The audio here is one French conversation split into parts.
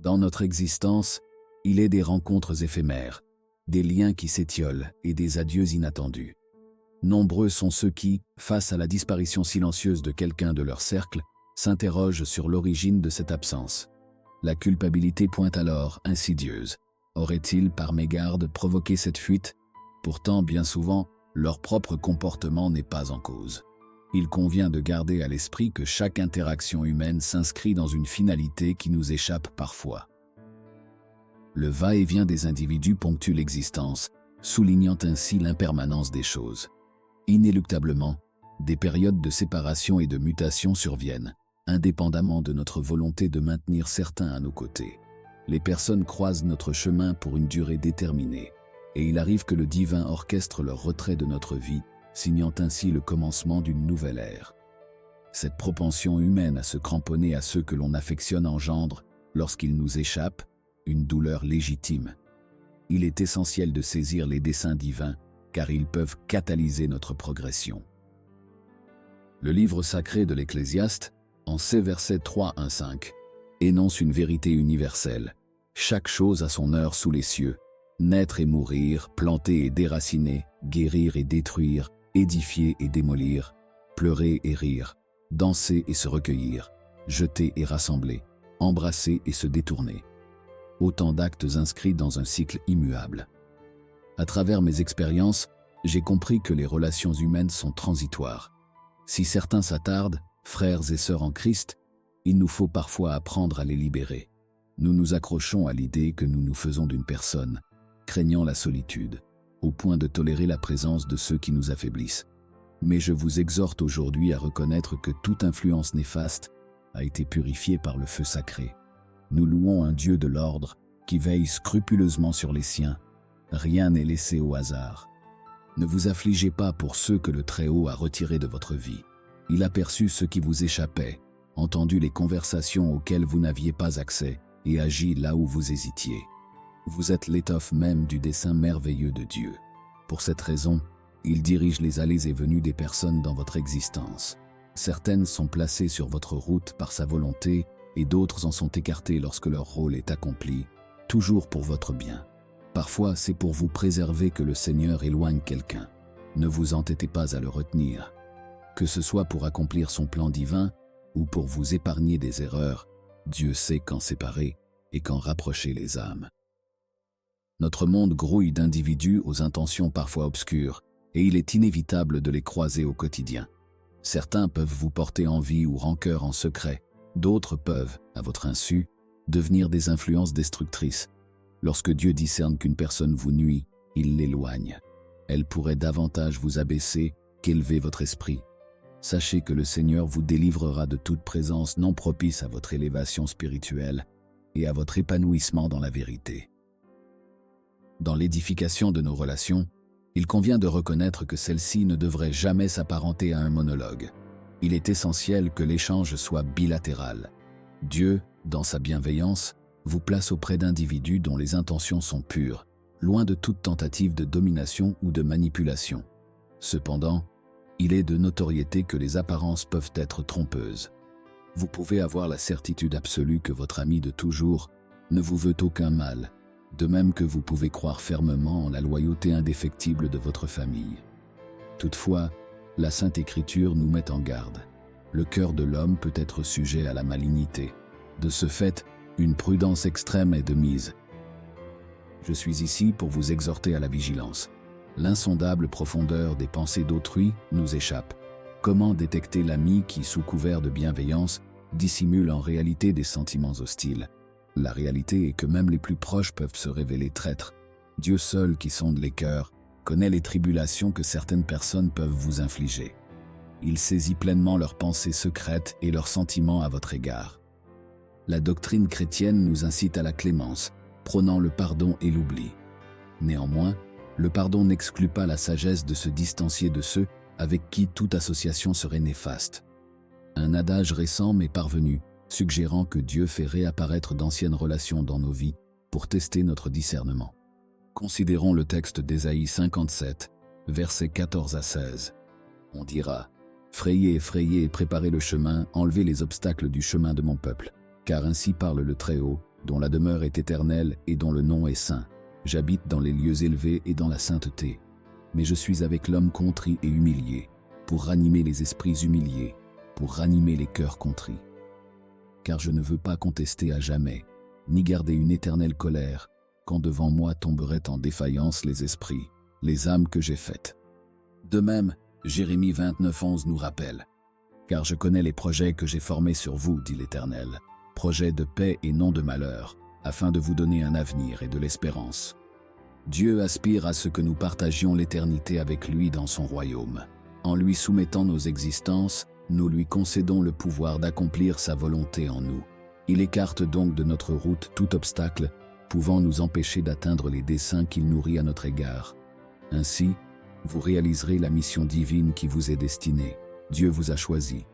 Dans notre existence, il est des rencontres éphémères, des liens qui s'étiolent et des adieux inattendus. Nombreux sont ceux qui, face à la disparition silencieuse de quelqu'un de leur cercle, s'interrogent sur l'origine de cette absence. La culpabilité pointe alors, insidieuse. Aurait-il, par mégarde, provoqué cette fuite? Pourtant, bien souvent, leur propre comportement n'est pas en cause. Il convient de garder à l'esprit que chaque interaction humaine s'inscrit dans une finalité qui nous échappe parfois. Le va-et-vient des individus ponctue l'existence, soulignant ainsi l'impermanence des choses. Inéluctablement, des périodes de séparation et de mutation surviennent, indépendamment de notre volonté de maintenir certains à nos côtés. Les personnes croisent notre chemin pour une durée déterminée, et il arrive que le divin orchestre leur retrait de notre vie, signant ainsi le commencement d'une nouvelle ère. Cette propension humaine à se cramponner à ceux que l'on affectionne engendre, lorsqu'ils nous échappent, une douleur légitime. Il est essentiel de saisir les desseins divins, car ils peuvent catalyser notre progression. Le livre sacré de l'Ecclésiaste, en ses versets 3-1-5, énonce une vérité universelle. Chaque chose a son heure sous les cieux. Naître et mourir, planter et déraciner, guérir et détruire, édifier et démolir, pleurer et rire, danser et se recueillir, jeter et rassembler, embrasser et se détourner. Autant d'actes inscrits dans un cycle immuable. À travers mes expériences, j'ai compris que les relations humaines sont transitoires. Si certains s'attardent, frères et sœurs en Christ, il nous faut parfois apprendre à les libérer. Nous nous accrochons à l'idée que nous nous faisons d'une personne, craignant la solitude, au point de tolérer la présence de ceux qui nous affaiblissent. Mais je vous exhorte aujourd'hui à reconnaître que toute influence néfaste a été purifiée par le feu sacré. Nous louons un Dieu de l'ordre qui veille scrupuleusement sur les siens. Rien n'est laissé au hasard. Ne vous affligez pas pour ceux que le Très-Haut a retirés de votre vie. Il a perçu ce qui vous échappait, entendu les conversations auxquelles vous n'aviez pas accès et agi là où vous hésitiez. Vous êtes l'étoffe même du dessein merveilleux de Dieu. Pour cette raison, il dirige les allées et venues des personnes dans votre existence. Certaines sont placées sur votre route par sa volonté et d'autres en sont écartées lorsque leur rôle est accompli, toujours pour votre bien. Parfois, c'est pour vous préserver que le Seigneur éloigne quelqu'un. Ne vous entêtez pas à le retenir. Que ce soit pour accomplir son plan divin ou pour vous épargner des erreurs, Dieu sait quand séparer et quand rapprocher les âmes. Notre monde grouille d'individus aux intentions parfois obscures, et il est inévitable de les croiser au quotidien. Certains peuvent vous porter envie ou rancœur en secret, d'autres peuvent, à votre insu, devenir des influences destructrices. Lorsque Dieu discerne qu'une personne vous nuit, il l'éloigne. Elle pourrait davantage vous abaisser qu'élever votre esprit. Sachez que le Seigneur vous délivrera de toute présence non propice à votre élévation spirituelle et à votre épanouissement dans la vérité. Dans l'édification de nos relations, il convient de reconnaître que celle-ci ne devrait jamais s'apparenter à un monologue. Il est essentiel que l'échange soit bilatéral. Dieu, dans sa bienveillance, vous place auprès d'individus dont les intentions sont pures, loin de toute tentative de domination ou de manipulation. Cependant, il est de notoriété que les apparences peuvent être trompeuses. Vous pouvez avoir la certitude absolue que votre ami de toujours ne vous veut aucun mal, de même que vous pouvez croire fermement en la loyauté indéfectible de votre famille. Toutefois, la Sainte Écriture nous met en garde. Le cœur de l'homme peut être sujet à la malignité. De ce fait, une prudence extrême est de mise. Je suis ici pour vous exhorter à la vigilance. L'insondable profondeur des pensées d'autrui nous échappe. Comment détecter l'ami qui, sous couvert de bienveillance, dissimule en réalité des sentiments hostiles? La réalité est que même les plus proches peuvent se révéler traîtres. Dieu seul, qui sonde les cœurs, connaît les tribulations que certaines personnes peuvent vous infliger. Il saisit pleinement leurs pensées secrètes et leurs sentiments à votre égard. La doctrine chrétienne nous incite à la clémence, prônant le pardon et l'oubli. Néanmoins, le pardon n'exclut pas la sagesse de se distancier de ceux avec qui toute association serait néfaste. Un adage récent m'est parvenu, suggérant que Dieu fait réapparaître d'anciennes relations dans nos vies pour tester notre discernement. Considérons le texte d'Ésaïe 57, versets 14 à 16. On dira « Frayez, frayez et préparez le chemin, enlevez les obstacles du chemin de mon peuple, car ainsi parle le Très-Haut, dont la demeure est éternelle et dont le nom est saint. J'habite dans les lieux élevés et dans la sainteté. Mais je suis avec l'homme contrit et humilié, pour ranimer les esprits humiliés, pour ranimer les cœurs contrits. Car je ne veux pas contester à jamais, ni garder une éternelle colère, quand devant moi tomberaient en défaillance les esprits, les âmes que j'ai faites. De même, Jérémie 29:11 nous rappelle « Car je connais les projets que j'ai formés sur vous, dit l'Éternel, projets de paix et non de malheur, afin de vous donner un avenir et de l'espérance. » Dieu aspire à ce que nous partagions l'éternité avec lui dans son royaume. En lui soumettant nos existences, nous lui concédons le pouvoir d'accomplir sa volonté en nous. Il écarte donc de notre route tout obstacle pouvant nous empêcher d'atteindre les desseins qu'il nourrit à notre égard. Ainsi, vous réaliserez la mission divine qui vous est destinée. Dieu vous a choisi.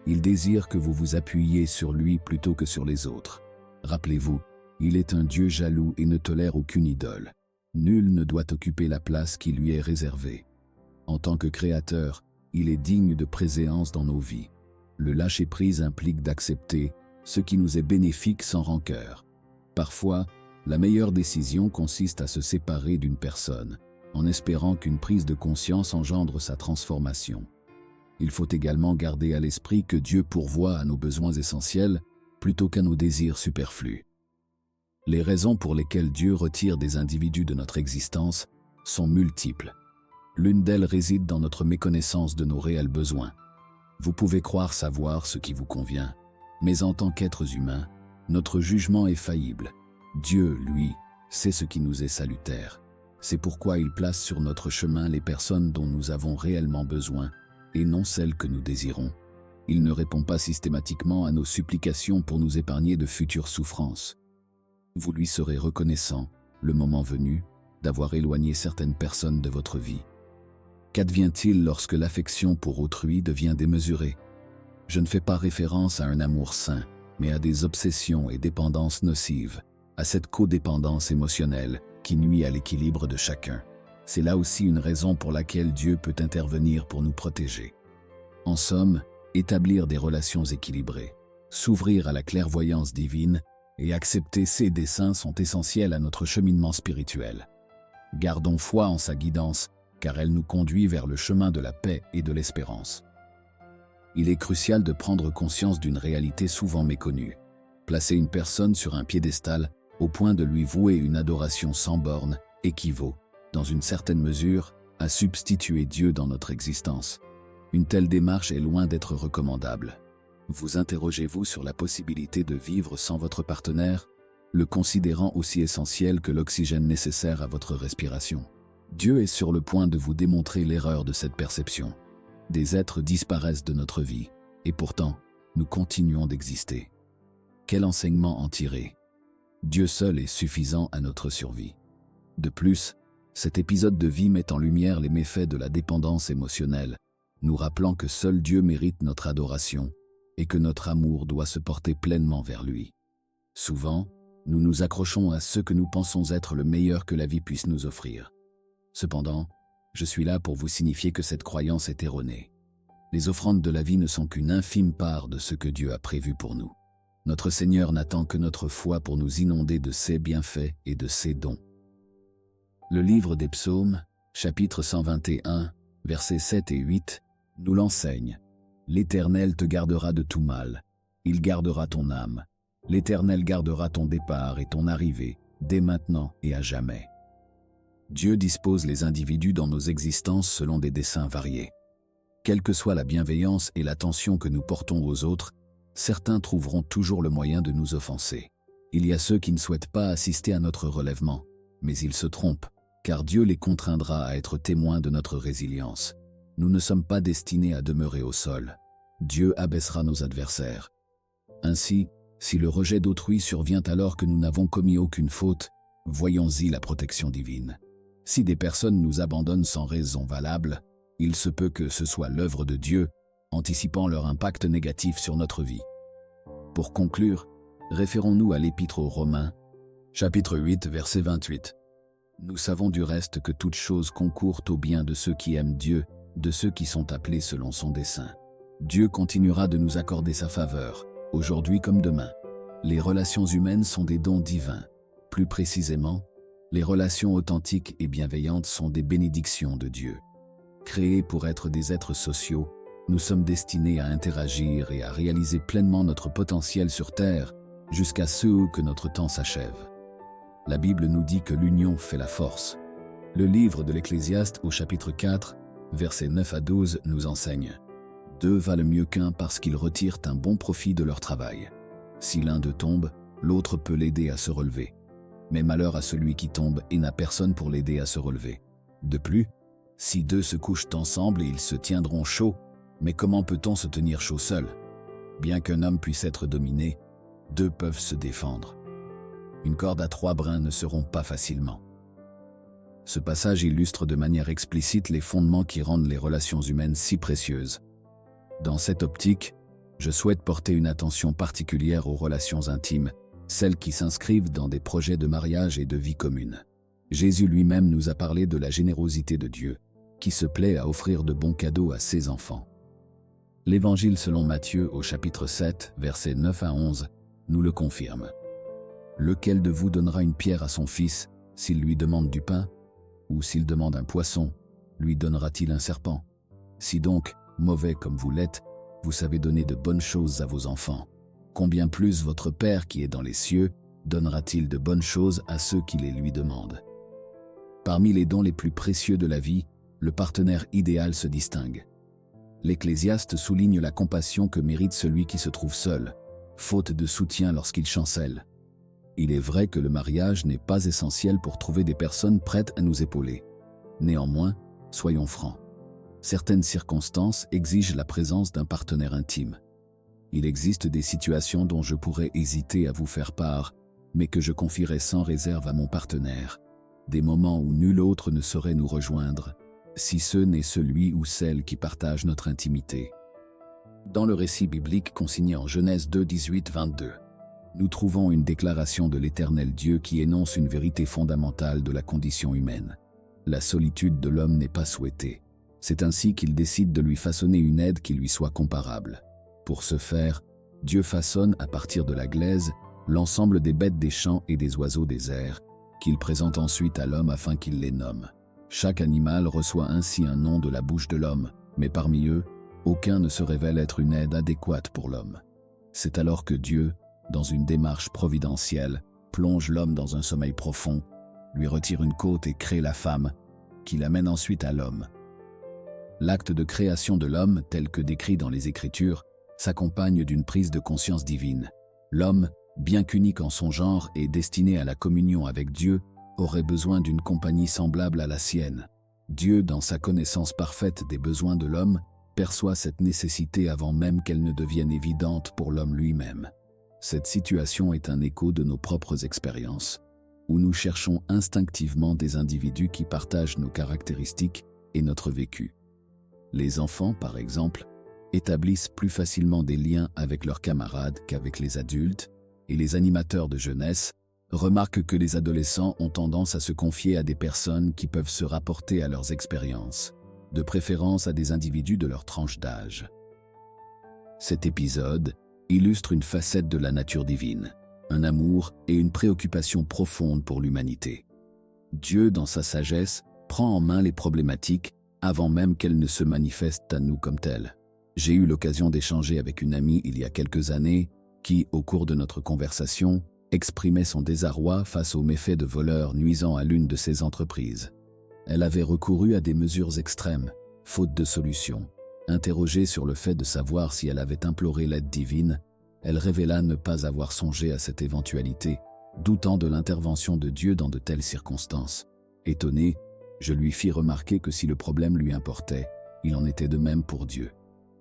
Il désire que vous vous appuyiez sur lui plutôt que sur les autres. Rappelez-vous, il est un Dieu jaloux et ne tolère aucune idole. Nul ne doit occuper la place qui lui est réservée. En tant que créateur, il est digne de préséance dans nos vies. Le lâcher-prise implique d'accepter ce qui nous est bénéfique sans rancœur. Parfois, la meilleure décision consiste à se séparer d'une personne, en espérant qu'une prise de conscience engendre sa transformation. Il faut également garder à l'esprit que Dieu pourvoit à nos besoins essentiels plutôt qu'à nos désirs superflus. Les raisons pour lesquelles Dieu retire des individus de notre existence sont multiples. L'une d'elles réside dans notre méconnaissance de nos réels besoins. Vous pouvez croire savoir ce qui vous convient, mais en tant qu'êtres humains, notre jugement est faillible. Dieu, lui, sait ce qui nous est salutaire. C'est pourquoi il place sur notre chemin les personnes dont nous avons réellement besoin et non celles que nous désirons. Il ne répond pas systématiquement à nos supplications pour nous épargner de futures souffrances. Vous lui serez reconnaissant, le moment venu, d'avoir éloigné certaines personnes de votre vie. Qu'advient-il lorsque l'affection pour autrui devient démesurée? Je ne fais pas référence à un amour sain, mais à des obsessions et dépendances nocives, à cette codépendance émotionnelle qui nuit à l'équilibre de chacun. C'est là aussi une raison pour laquelle Dieu peut intervenir pour nous protéger. En somme, établir des relations équilibrées, s'ouvrir à la clairvoyance divine et accepter ses desseins sont essentiels à notre cheminement spirituel. Gardons foi en sa guidance, car elle nous conduit vers le chemin de la paix et de l'espérance. Il est crucial de prendre conscience d'une réalité souvent méconnue. Placer une personne sur un piédestal au point de lui vouer une adoration sans bornes équivaut, dans une certaine mesure, à substituer Dieu dans notre existence. Une telle démarche est loin d'être recommandable. Vous interrogez-vous sur la possibilité de vivre sans votre partenaire, le considérant aussi essentiel que l'oxygène nécessaire à votre respiration? Dieu est sur le point de vous démontrer l'erreur de cette perception. Des êtres disparaissent de notre vie, et pourtant, nous continuons d'exister. Quel enseignement en tirer? Dieu seul est suffisant à notre survie. De plus, cet épisode de vie met en lumière les méfaits de la dépendance émotionnelle, nous rappelant que seul Dieu mérite notre adoration et que notre amour doit se porter pleinement vers lui. Souvent, nous nous accrochons à ce que nous pensons être le meilleur que la vie puisse nous offrir. Cependant, je suis là pour vous signifier que cette croyance est erronée. Les offrandes de la vie ne sont qu'une infime part de ce que Dieu a prévu pour nous. Notre Seigneur n'attend que notre foi pour nous inonder de ses bienfaits et de ses dons. Le livre des Psaumes, chapitre 121, versets 7 et 8, nous l'enseigne. « L'Éternel te gardera de tout mal. Il gardera ton âme. L'Éternel gardera ton départ et ton arrivée, dès maintenant et à jamais. » Dieu dispose les individus dans nos existences selon des desseins variés. Quelle que soit la bienveillance et l'attention que nous portons aux autres, certains trouveront toujours le moyen de nous offenser. Il y a ceux qui ne souhaitent pas assister à notre relèvement, mais ils se trompent, car Dieu les contraindra à être témoins de notre résilience. Nous ne sommes pas destinés à demeurer au sol. Dieu abaissera nos adversaires. Ainsi, si le rejet d'autrui survient alors que nous n'avons commis aucune faute, voyons-y la protection divine. Si des personnes nous abandonnent sans raison valable, il se peut que ce soit l'œuvre de Dieu, anticipant leur impact négatif sur notre vie. Pour conclure, référons-nous à l'Épître aux Romains, chapitre 8, verset 28. Nous savons du reste que toutes choses concourent au bien de ceux qui aiment Dieu, de ceux qui sont appelés selon son dessein. Dieu continuera de nous accorder sa faveur, aujourd'hui comme demain. Les relations humaines sont des dons divins. Plus précisément, les relations authentiques et bienveillantes sont des bénédictions de Dieu. Créés pour être des êtres sociaux, nous sommes destinés à interagir et à réaliser pleinement notre potentiel sur Terre jusqu'à ce que notre temps s'achève. La Bible nous dit que l'union fait la force. Le livre de l'Ecclésiaste au chapitre 4, versets 9 à 12 nous enseigne « Deux valent mieux qu'un parce qu'ils retirent un bon profit de leur travail. Si l'un d'eux tombe, l'autre peut l'aider à se relever. Mais malheur à celui qui tombe et n'a personne pour l'aider à se relever. De plus, si deux se couchent ensemble, ils se tiendront chaud. Mais comment peut-on se tenir chaud seul? Bien qu'un homme puisse être dominé, deux peuvent se défendre. Une corde à 3 brins ne se rompt pas facilement. » Ce passage illustre de manière explicite les fondements qui rendent les relations humaines si précieuses. Dans cette optique, je souhaite porter une attention particulière aux relations intimes, celles qui s'inscrivent dans des projets de mariage et de vie commune. Jésus lui-même nous a parlé de la générosité de Dieu, qui se plaît à offrir de bons cadeaux à ses enfants. L'Évangile selon Matthieu au chapitre 7, versets 9 à 11, nous le confirme. « Lequel de vous donnera une pierre à son fils, s'il lui demande du pain? Ou s'il demande un poisson, lui donnera-t-il un serpent? Si donc, mauvais comme vous l'êtes, vous savez donner de bonnes choses à vos enfants, combien plus votre Père qui est dans les cieux donnera-t-il de bonnes choses à ceux qui les lui demandent? » Parmi les dons les plus précieux de la vie, le partenaire idéal se distingue. L'Ecclésiaste souligne la compassion que mérite celui qui se trouve seul, faute de soutien lorsqu'il chancelle. Il est vrai que le mariage n'est pas essentiel pour trouver des personnes prêtes à nous épauler. Néanmoins, soyons francs. Certaines circonstances exigent la présence d'un partenaire intime. Il existe des situations dont je pourrais hésiter à vous faire part, mais que je confierai sans réserve à mon partenaire. Des moments où nul autre ne saurait nous rejoindre, si ce n'est celui ou celle qui partage notre intimité. Dans le récit biblique consigné en Genèse 2, 18-22, nous trouvons une déclaration de l'Éternel Dieu qui énonce une vérité fondamentale de la condition humaine. La solitude de l'homme n'est pas souhaitée. C'est ainsi qu'il décide de lui façonner une aide qui lui soit comparable. Pour ce faire, Dieu façonne à partir de la glaise l'ensemble des bêtes des champs et des oiseaux des airs, qu'il présente ensuite à l'homme afin qu'il les nomme. Chaque animal reçoit ainsi un nom de la bouche de l'homme, mais parmi eux, aucun ne se révèle être une aide adéquate pour l'homme. C'est alors que Dieu, dans une démarche providentielle, plonge l'homme dans un sommeil profond, lui retire une côte et crée la femme, qui l'amène ensuite à l'homme. L'acte de création de l'homme, tel que décrit dans les Écritures, s'accompagne d'une prise de conscience divine. L'homme, bien qu'unique en son genre et destiné à la communion avec Dieu, aurait besoin d'une compagnie semblable à la sienne. Dieu, dans sa connaissance parfaite des besoins de l'homme, perçoit cette nécessité avant même qu'elle ne devienne évidente pour l'homme lui-même. Cette situation est un écho de nos propres expériences, où nous cherchons instinctivement des individus qui partagent nos caractéristiques et notre vécu. Les enfants, par exemple, établissent plus facilement des liens avec leurs camarades qu'avec les adultes, et les animateurs de jeunesse remarquent que les adolescents ont tendance à se confier à des personnes qui peuvent se rapporter à leurs expériences, de préférence à des individus de leur tranche d'âge. Cet épisode illustre une facette de la nature divine, un amour et une préoccupation profonde pour l'humanité. Dieu, dans sa sagesse, prend en main les problématiques avant même qu'elles ne se manifestent à nous comme telles. J'ai eu l'occasion d'échanger avec une amie il y a quelques années qui, au cours de notre conversation, exprimait son désarroi face aux méfaits de voleurs nuisant à l'une de ses entreprises. Elle avait recouru à des mesures extrêmes, faute de solution. Interrogée sur le fait de savoir si elle avait imploré l'aide divine, elle révéla ne pas avoir songé à cette éventualité, doutant de l'intervention de Dieu dans de telles circonstances. Étonné, je lui fis remarquer que si le problème lui importait, il en était de même pour Dieu.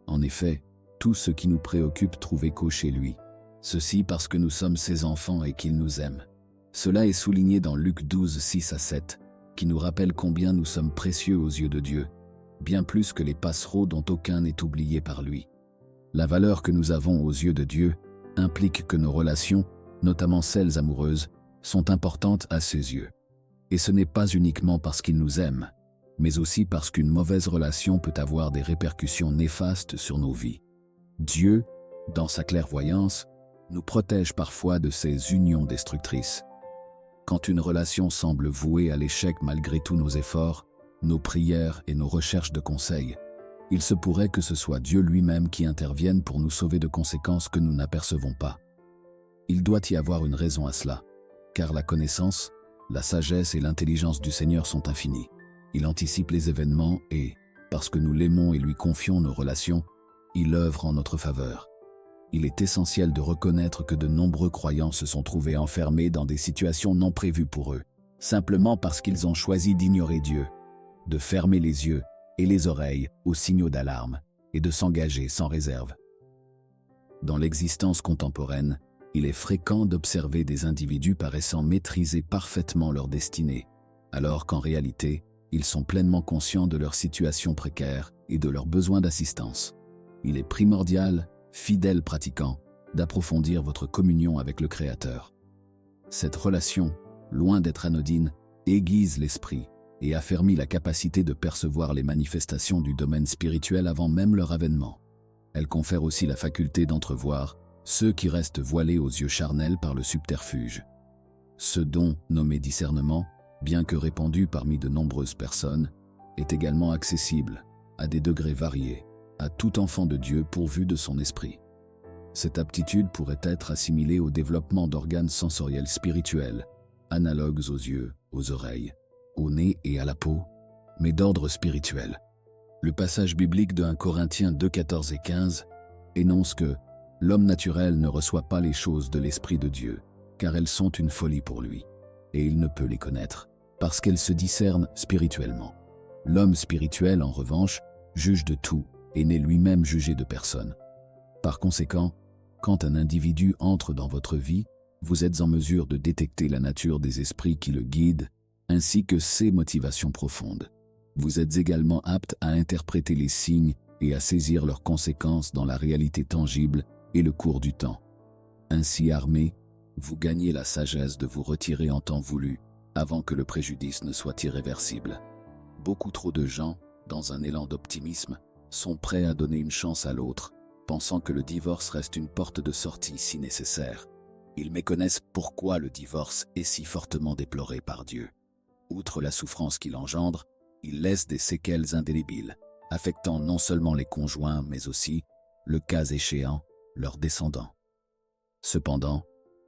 En effet, tout ce qui nous préoccupe trouve écho chez lui. Ceci parce que nous sommes ses enfants et qu'il nous aime. Cela est souligné dans Luc 12, 6 à 7, qui nous rappelle combien nous sommes précieux aux yeux de Dieu, bien plus que les passereaux dont aucun n'est oublié par lui. La valeur que nous avons aux yeux de Dieu implique que nos relations, notamment celles amoureuses, sont importantes à ses yeux. Et ce n'est pas uniquement parce qu'il nous aime, mais aussi parce qu'une mauvaise relation peut avoir des répercussions néfastes sur nos vies. Dieu, dans sa clairvoyance, nous protège parfois de ces unions destructrices. Quand une relation semble vouée à l'échec malgré tous nos efforts, nos prières et nos recherches de conseils, il se pourrait que ce soit Dieu lui-même qui intervienne pour nous sauver de conséquences que nous n'apercevons pas. Il doit y avoir une raison à cela, car la connaissance, la sagesse et l'intelligence du Seigneur sont infinies. Il anticipe les événements et, parce que nous l'aimons et lui confions nos relations, il œuvre en notre faveur. Il est essentiel de reconnaître que de nombreux croyants se sont trouvés enfermés dans des situations non prévues pour eux, simplement parce qu'ils ont choisi d'ignorer Dieu, de fermer les yeux et les oreilles aux signaux d'alarme et de s'engager sans réserve. Dans l'existence contemporaine, il est fréquent d'observer des individus paraissant maîtriser parfaitement leur destinée, alors qu'en réalité, ils sont pleinement conscients de leur situation précaire et de leurs besoins d'assistance. Il est primordial, fidèle pratiquant, d'approfondir votre communion avec le Créateur. Cette relation, loin d'être anodine, aiguise l'esprit et affermit la capacité de percevoir les manifestations du domaine spirituel avant même leur avènement. Elle confère aussi la faculté d'entrevoir ceux qui restent voilés aux yeux charnels par le subterfuge. Ce don, nommé discernement, bien que répandu parmi de nombreuses personnes, est également accessible, à des degrés variés, à tout enfant de Dieu pourvu de son esprit. Cette aptitude pourrait être assimilée au développement d'organes sensoriels spirituels, analogues aux yeux, aux oreilles, au nez et à la peau, mais d'ordre spirituel. Le passage biblique de 1 Corinthiens 2, 14 et 15 énonce que « L'homme naturel ne reçoit pas les choses de l'Esprit de Dieu, car elles sont une folie pour lui, et il ne peut les connaître, parce qu'elles se discernent spirituellement. L'homme spirituel, en revanche, juge de tout et n'est lui-même jugé de personne. Par conséquent, quand un individu entre dans votre vie, vous êtes en mesure de détecter la nature des esprits qui le guident, ainsi que ses motivations profondes. Vous êtes également apte à interpréter les signes et à saisir leurs conséquences dans la réalité tangible et le cours du temps. Ainsi armé, vous gagnez la sagesse de vous retirer en temps voulu, avant que le préjudice ne soit irréversible. Beaucoup trop de gens, dans un élan d'optimisme, sont prêts à donner une chance à l'autre, pensant que le divorce reste une porte de sortie si nécessaire. Ils méconnaissent pourquoi le divorce est si fortement déploré par Dieu. Outre la souffrance qu'il engendre, il laisse des séquelles indélébiles, affectant non seulement les conjoints, mais aussi, le cas échéant, leurs descendants. Cependant,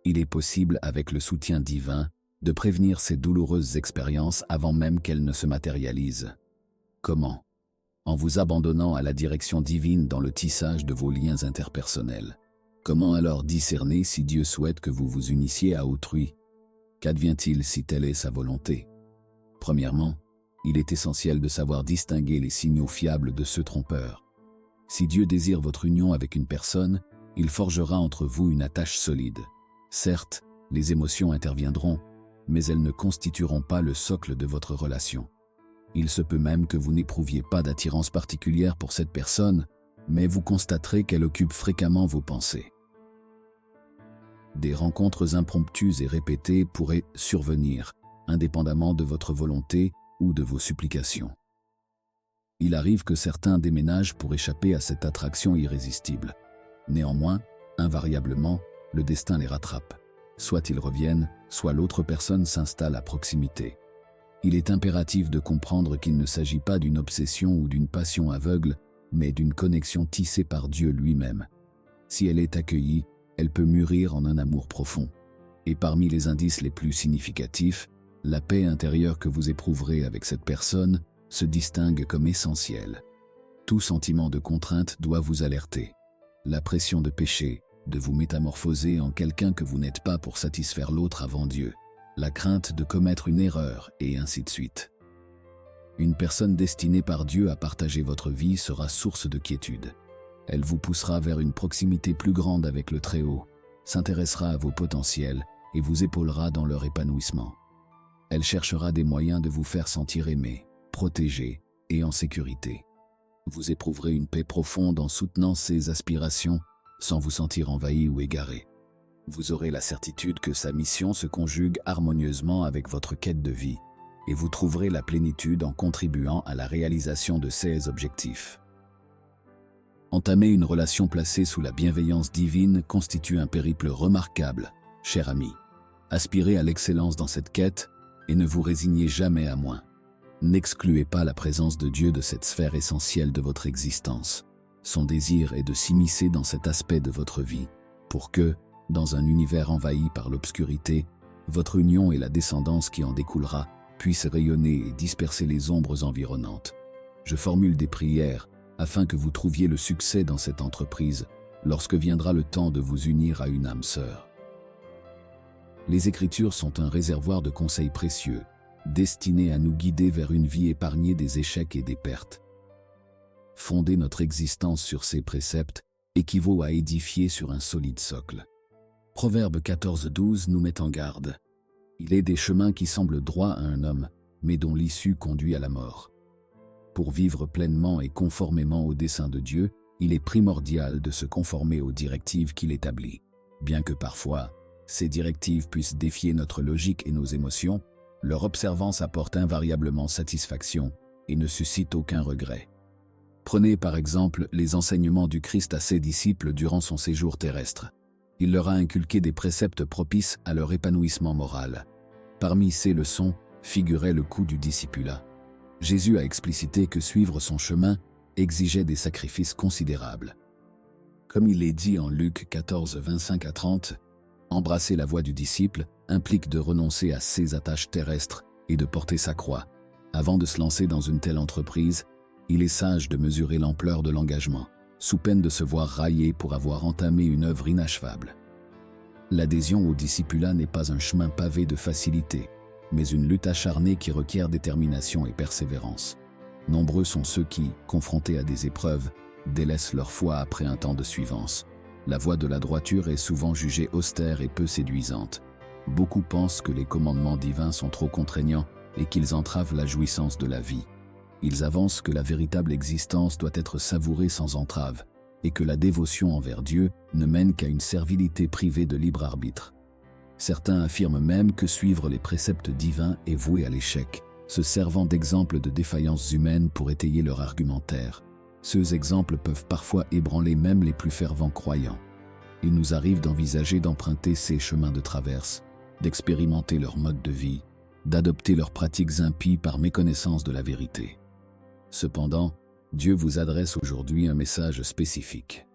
il est possible, avec le soutien divin, de prévenir ces douloureuses expériences avant même qu'elles ne se matérialisent. Comment? En vous abandonnant à la direction divine dans le tissage de vos liens interpersonnels. Comment alors discerner si Dieu souhaite que vous vous unissiez à autrui? Qu'advient-il si telle est sa volonté? Premièrement, il est essentiel de savoir distinguer les signaux fiables de ceux trompeurs. Si Dieu désire votre union avec une personne, il forgera entre vous une attache solide. Certes, les émotions interviendront, mais elles ne constitueront pas le socle de votre relation. Il se peut même que vous n'éprouviez pas d'attirance particulière pour cette personne, mais vous constaterez qu'elle occupe fréquemment vos pensées. Des rencontres impromptues et répétées pourraient survenir, indépendamment de votre volonté ou de vos supplications. Il arrive que certains déménagent pour échapper à cette attraction irrésistible. Néanmoins, invariablement, le destin les rattrape. Soit ils reviennent, soit l'autre personne s'installe à proximité. Il est impératif de comprendre qu'il ne s'agit pas d'une obsession ou d'une passion aveugle, mais d'une connexion tissée par Dieu lui-même. Si elle est accueillie, elle peut mûrir en un amour profond. Et parmi les indices les plus significatifs, la paix intérieure que vous éprouverez avec cette personne se distingue comme essentielle. Tout sentiment de contrainte doit vous alerter. La pression de péché, de vous métamorphoser en quelqu'un que vous n'êtes pas pour satisfaire l'autre avant Dieu. La crainte de commettre une erreur, et ainsi de suite. Une personne destinée par Dieu à partager votre vie sera source de quiétude. Elle vous poussera vers une proximité plus grande avec le Très-Haut, s'intéressera à vos potentiels et vous épaulera dans leur épanouissement. Elle cherchera des moyens de vous faire sentir aimé, protégé et en sécurité. Vous éprouverez une paix profonde en soutenant ses aspirations sans vous sentir envahi ou égaré. Vous aurez la certitude que sa mission se conjugue harmonieusement avec votre quête de vie et vous trouverez la plénitude en contribuant à la réalisation de ses objectifs. Entamer une relation placée sous la bienveillance divine constitue un périple remarquable, cher ami. Aspirez à l'excellence dans cette quête et ne vous résignez jamais à moins. N'excluez pas la présence de Dieu de cette sphère essentielle de votre existence. Son désir est de s'immiscer dans cet aspect de votre vie, pour que, dans un univers envahi par l'obscurité, votre union et la descendance qui en découlera puissent rayonner et disperser les ombres environnantes. Je formule des prières afin que vous trouviez le succès dans cette entreprise lorsque viendra le temps de vous unir à une âme sœur. Les Écritures sont un réservoir de conseils précieux, destinés à nous guider vers une vie épargnée des échecs et des pertes. Fonder notre existence sur ces préceptes équivaut à édifier sur un solide socle. Proverbe 14:12 nous met en garde. Il est des chemins qui semblent droits à un homme, mais dont l'issue conduit à la mort. Pour vivre pleinement et conformément au dessein de Dieu, il est primordial de se conformer aux directives qu'il établit. Bien que parfois, ces directives puissent défier notre logique et nos émotions, leur observance apporte invariablement satisfaction et ne suscite aucun regret. Prenez par exemple les enseignements du Christ à ses disciples durant son séjour terrestre. Il leur a inculqué des préceptes propices à leur épanouissement moral. Parmi ces leçons figurait le coût du discipulat. Jésus a explicité que suivre son chemin exigeait des sacrifices considérables. Comme il est dit en Luc 14, 25 à 30, embrasser la voie du disciple implique de renoncer à ses attaches terrestres et de porter sa croix. Avant de se lancer dans une telle entreprise, il est sage de mesurer l'ampleur de l'engagement, sous peine de se voir raillé pour avoir entamé une œuvre inachevable. L'adhésion au discipulat n'est pas un chemin pavé de facilité, mais une lutte acharnée qui requiert détermination et persévérance. Nombreux sont ceux qui, confrontés à des épreuves, délaissent leur foi après un temps de suivance. La voie de la droiture est souvent jugée austère et peu séduisante. Beaucoup pensent que les commandements divins sont trop contraignants et qu'ils entravent la jouissance de la vie. Ils avancent que la véritable existence doit être savourée sans entrave et que la dévotion envers Dieu ne mène qu'à une servilité privée de libre arbitre. Certains affirment même que suivre les préceptes divins est voué à l'échec, se servant d'exemples de défaillances humaines pour étayer leur argumentaire. Ces exemples peuvent parfois ébranler même les plus fervents croyants. Il nous arrive d'envisager d'emprunter ces chemins de traverse, d'expérimenter leur mode de vie, d'adopter leurs pratiques impies par méconnaissance de la vérité. Cependant, Dieu vous adresse aujourd'hui un message spécifique.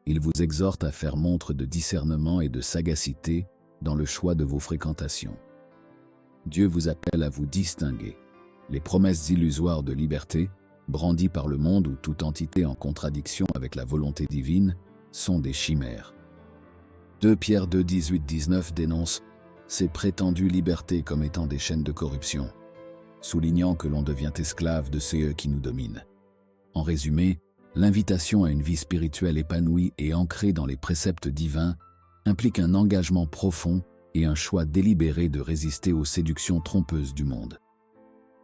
Il vous exhorte à faire montre de discernement et de sagacité dans le choix de vos fréquentations. Dieu vous appelle à vous distinguer. Les promesses illusoires de liberté, brandies par le monde ou toute entité en contradiction avec la volonté divine, sont des chimères. 2 Pierre 2, 18-19 dénonce ces prétendues libertés comme étant des chaînes de corruption, soulignant que l'on devient esclave de ceux qui nous dominent. En résumé, l'invitation à une vie spirituelle épanouie et ancrée dans les préceptes divins implique un engagement profond et un choix délibéré de résister aux séductions trompeuses du monde.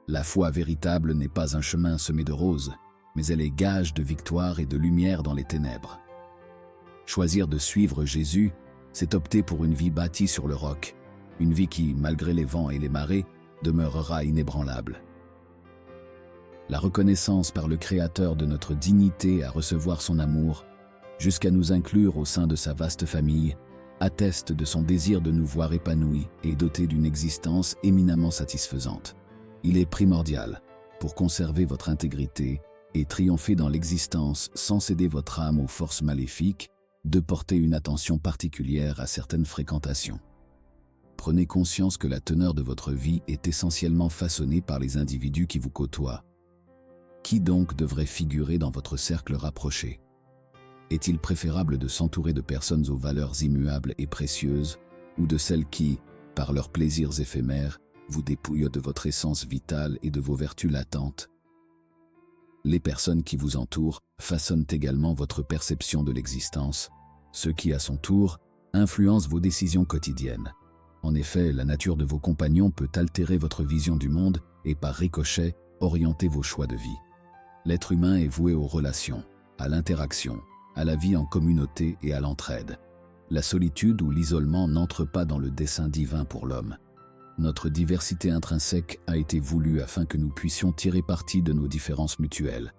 La foi véritable n'est pas un chemin semé de roses, mais elle est gage de victoire et de lumière dans les ténèbres. Choisir de suivre Jésus, c'est opter pour une vie bâtie sur le roc, une vie qui, malgré les vents et les marées, demeurera inébranlable. La reconnaissance par le Créateur de notre dignité à recevoir son amour, jusqu'à nous inclure au sein de sa vaste famille, atteste de son désir de nous voir épanouis et dotés d'une existence éminemment satisfaisante. Il est primordial, pour conserver votre intégrité et triompher dans l'existence sans céder votre âme aux forces maléfiques, de porter une attention particulière à certaines fréquentations. Prenez conscience que la teneur de votre vie est essentiellement façonnée par les individus qui vous côtoient. Qui donc devrait figurer dans votre cercle rapproché? Est-il préférable de s'entourer de personnes aux valeurs immuables et précieuses, ou de celles qui, par leurs plaisirs éphémères, vous dépouillent de votre essence vitale et de vos vertus latentes? Les personnes qui vous entourent façonnent également votre perception de l'existence, ce qui, à son tour, influence vos décisions quotidiennes. En effet, la nature de vos compagnons peut altérer votre vision du monde et, par ricochet, orienter vos choix de vie. L'être humain est voué aux relations, à l'interaction, à la vie en communauté et à l'entraide. La solitude ou l'isolement n'entrent pas dans le dessein divin pour l'homme. Notre diversité intrinsèque a été voulue afin que nous puissions tirer parti de nos différences mutuelles.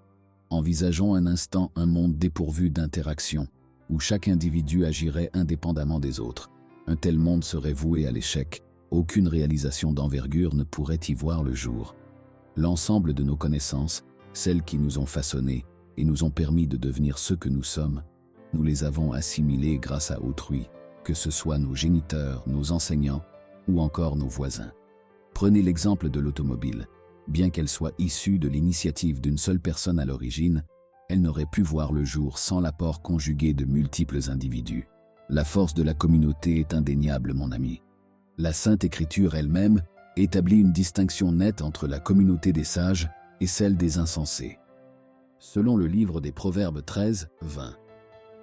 Envisageons un instant un monde dépourvu d'interaction, où chaque individu agirait indépendamment des autres. Un tel monde serait voué à l'échec. Aucune réalisation d'envergure ne pourrait y voir le jour. L'ensemble de nos connaissances, celles qui nous ont façonnés et nous ont permis de devenir ce que nous sommes, nous les avons assimilées grâce à autrui, que ce soit nos géniteurs, nos enseignants ou encore nos voisins. Prenez l'exemple de l'automobile. Bien qu'elle soit issue de l'initiative d'une seule personne à l'origine, elle n'aurait pu voir le jour sans l'apport conjugué de multiples individus. La force de la communauté est indéniable, mon ami. La Sainte Écriture elle-même établit une distinction nette entre la communauté des sages et celle des insensés. Selon le livre des Proverbes 13, 20.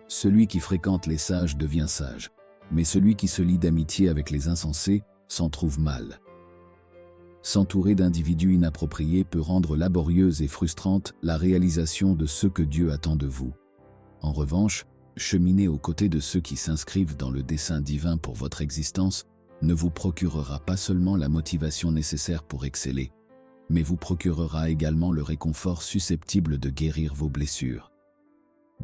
Celui qui fréquente les sages devient sage, mais celui qui se lie d'amitié avec les insensés s'en trouve mal. S'entourer d'individus inappropriés peut rendre laborieuse et frustrante la réalisation de ce que Dieu attend de vous. En revanche, cheminer aux côtés de ceux qui s'inscrivent dans le dessein divin pour votre existence ne vous procurera pas seulement la motivation nécessaire pour exceller, mais vous procurera également le réconfort susceptible de guérir vos blessures.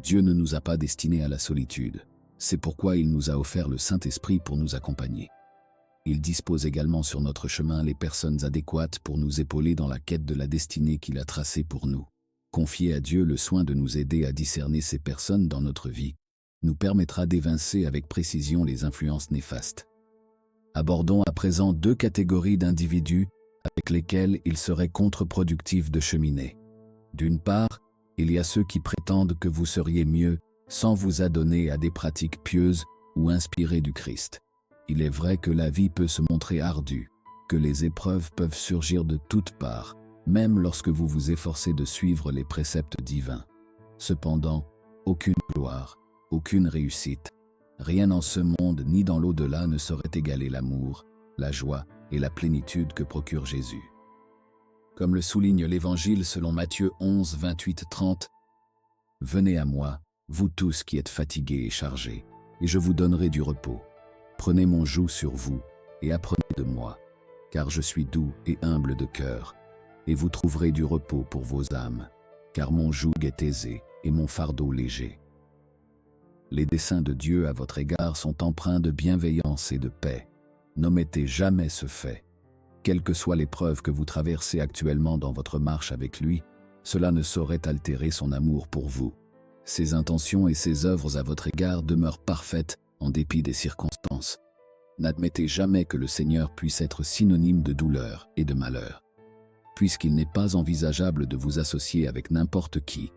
Dieu ne nous a pas destinés à la solitude, c'est pourquoi il nous a offert le Saint-Esprit pour nous accompagner. Il dispose également sur notre chemin les personnes adéquates pour nous épauler dans la quête de la destinée qu'il a tracée pour nous. Confier à Dieu le soin de nous aider à discerner ces personnes dans notre vie nous permettra d'évincer avec précision les influences néfastes. Abordons à présent deux catégories d'individus avec lesquels il serait contre-productif de cheminer. D'une part, il y a ceux qui prétendent que vous seriez mieux sans vous adonner à des pratiques pieuses ou inspirées du Christ. Il est vrai que la vie peut se montrer ardue, que les épreuves peuvent surgir de toutes parts, même lorsque vous vous efforcez de suivre les préceptes divins. Cependant, aucune gloire, aucune réussite, rien en ce monde ni dans l'au-delà ne saurait égaler l'amour, la joie et la plénitude que procure Jésus. Comme le souligne l'Évangile selon Matthieu 11, 28-30, « Venez à moi, vous tous qui êtes fatigués et chargés, et je vous donnerai du repos. Prenez mon joug sur vous et apprenez de moi, car je suis doux et humble de cœur, et vous trouverez du repos pour vos âmes, car mon joug est aisé et mon fardeau léger. » Les desseins de Dieu à votre égard sont empreints de bienveillance et de paix. N'omettez jamais ce fait. Quelle que soit l'épreuve que vous traversez actuellement dans votre marche avec lui, cela ne saurait altérer son amour pour vous. Ses intentions et ses œuvres à votre égard demeurent parfaites en dépit des circonstances. N'admettez jamais que le Seigneur puisse être synonyme de douleur et de malheur. Puisqu'il n'est pas envisageable de vous associer avec n'importe qui,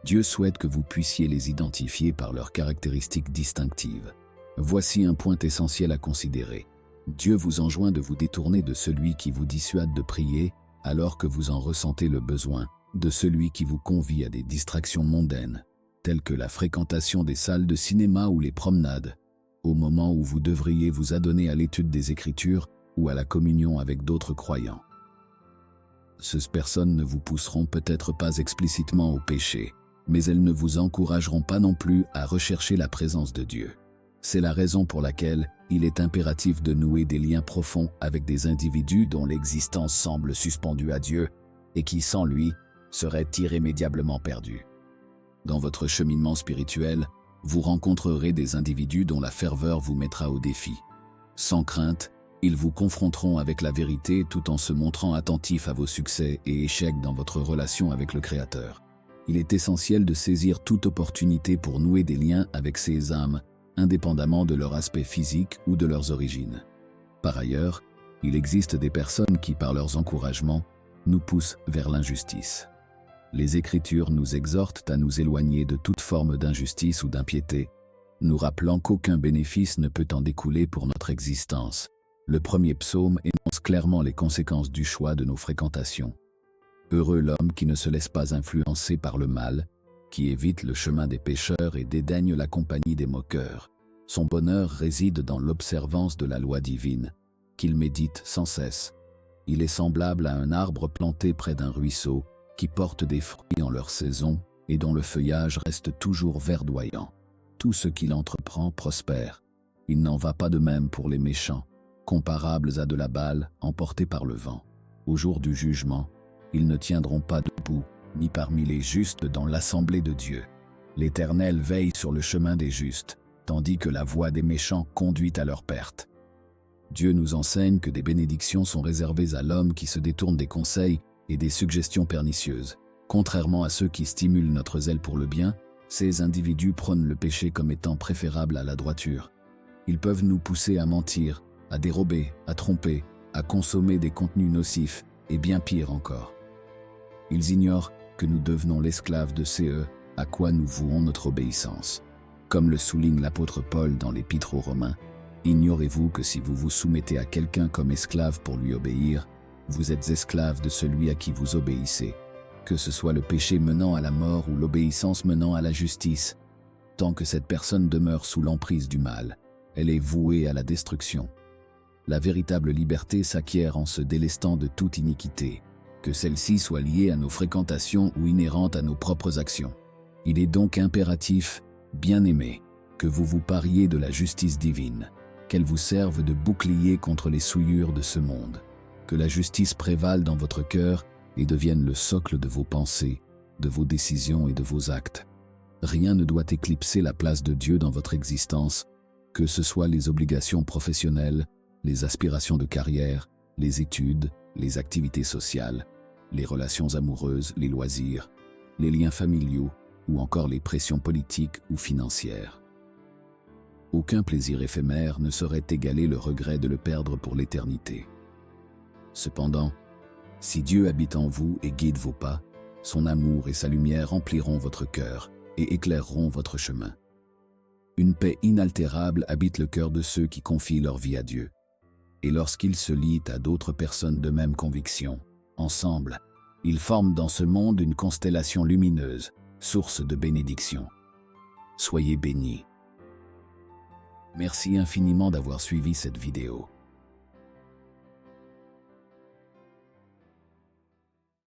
Dieu souhaite que vous puissiez les identifier par leurs caractéristiques distinctives. Voici un point essentiel à considérer. Dieu vous enjoint de vous détourner de celui qui vous dissuade de prier alors que vous en ressentez le besoin, de celui qui vous convie à des distractions mondaines, telles que la fréquentation des salles de cinéma ou les promenades, au moment où vous devriez vous adonner à l'étude des Écritures ou à la communion avec d'autres croyants. Ces personnes ne vous pousseront peut-être pas explicitement au péché, mais elles ne vous encourageront pas non plus à rechercher la présence de Dieu. C'est la raison pour laquelle il est impératif de nouer des liens profonds avec des individus dont l'existence semble suspendue à Dieu et qui, sans lui, seraient irrémédiablement perdus. Dans votre cheminement spirituel, vous rencontrerez des individus dont la ferveur vous mettra au défi. Sans crainte, ils vous confronteront avec la vérité tout en se montrant attentifs à vos succès et échecs dans votre relation avec le Créateur. Il est essentiel de saisir toute opportunité pour nouer des liens avec ces âmes, indépendamment de leur aspect physique ou de leurs origines. Par ailleurs, il existe des personnes qui, par leurs encouragements, nous poussent vers l'injustice. Les Écritures nous exhortent à nous éloigner de toute forme d'injustice ou d'impiété, nous rappelant qu'aucun bénéfice ne peut en découler pour notre existence. Le premier psaume énonce clairement les conséquences du choix de nos fréquentations. Heureux l'homme qui ne se laisse pas influencer par le mal, qui évite le chemin des pécheurs et dédaigne la compagnie des moqueurs. Son bonheur réside dans l'observance de la loi divine, qu'il médite sans cesse. Il est semblable à un arbre planté près d'un ruisseau, qui porte des fruits en leur saison et dont le feuillage reste toujours verdoyant. Tout ce qu'il entreprend prospère. Il n'en va pas de même pour les méchants, comparables à de la balle emportée par le vent. Au jour du jugement, ils ne tiendront pas debout, ni parmi les justes dans l'assemblée de Dieu. L'Éternel veille sur le chemin des justes, tandis que la voie des méchants conduit à leur perte. Dieu nous enseigne que des bénédictions sont réservées à l'homme qui se détourne des conseils et des suggestions pernicieuses. Contrairement à ceux qui stimulent notre zèle pour le bien, ces individus prônent le péché comme étant préférable à la droiture. Ils peuvent nous pousser à mentir, à dérober, à tromper, à consommer des contenus nocifs et bien pire encore. Ils ignorent que nous devenons l'esclave de ce à quoi nous vouons notre obéissance. Comme le souligne l'apôtre Paul dans l'Épître aux Romains, ignorez-vous que si vous vous soumettez à quelqu'un comme esclave pour lui obéir, vous êtes esclave de celui à qui vous obéissez, que ce soit le péché menant à la mort ou l'obéissance menant à la justice. Tant que cette personne demeure sous l'emprise du mal, elle est vouée à la destruction. La véritable liberté s'acquiert en se délestant de toute iniquité, que celle-ci soit liée à nos fréquentations ou inhérente à nos propres actions. Il est donc impératif, bien-aimés, que vous vous pariez de la justice divine, qu'elle vous serve de bouclier contre les souillures de ce monde, que la justice prévale dans votre cœur et devienne le socle de vos pensées, de vos décisions et de vos actes. Rien ne doit éclipser la place de Dieu dans votre existence, que ce soit les obligations professionnelles, les aspirations de carrière, les études, les activités sociales, les relations amoureuses, les loisirs, les liens familiaux ou encore les pressions politiques ou financières. Aucun plaisir éphémère ne saurait égaler le regret de le perdre pour l'éternité. Cependant, si Dieu habite en vous et guide vos pas, son amour et sa lumière rempliront votre cœur et éclaireront votre chemin. Une paix inaltérable habite le cœur de ceux qui confient leur vie à Dieu. Et lorsqu'ils se lient à d'autres personnes de même conviction, ensemble, ils forment dans ce monde une constellation lumineuse, source de bénédiction. Soyez bénis. Merci infiniment d'avoir suivi cette vidéo.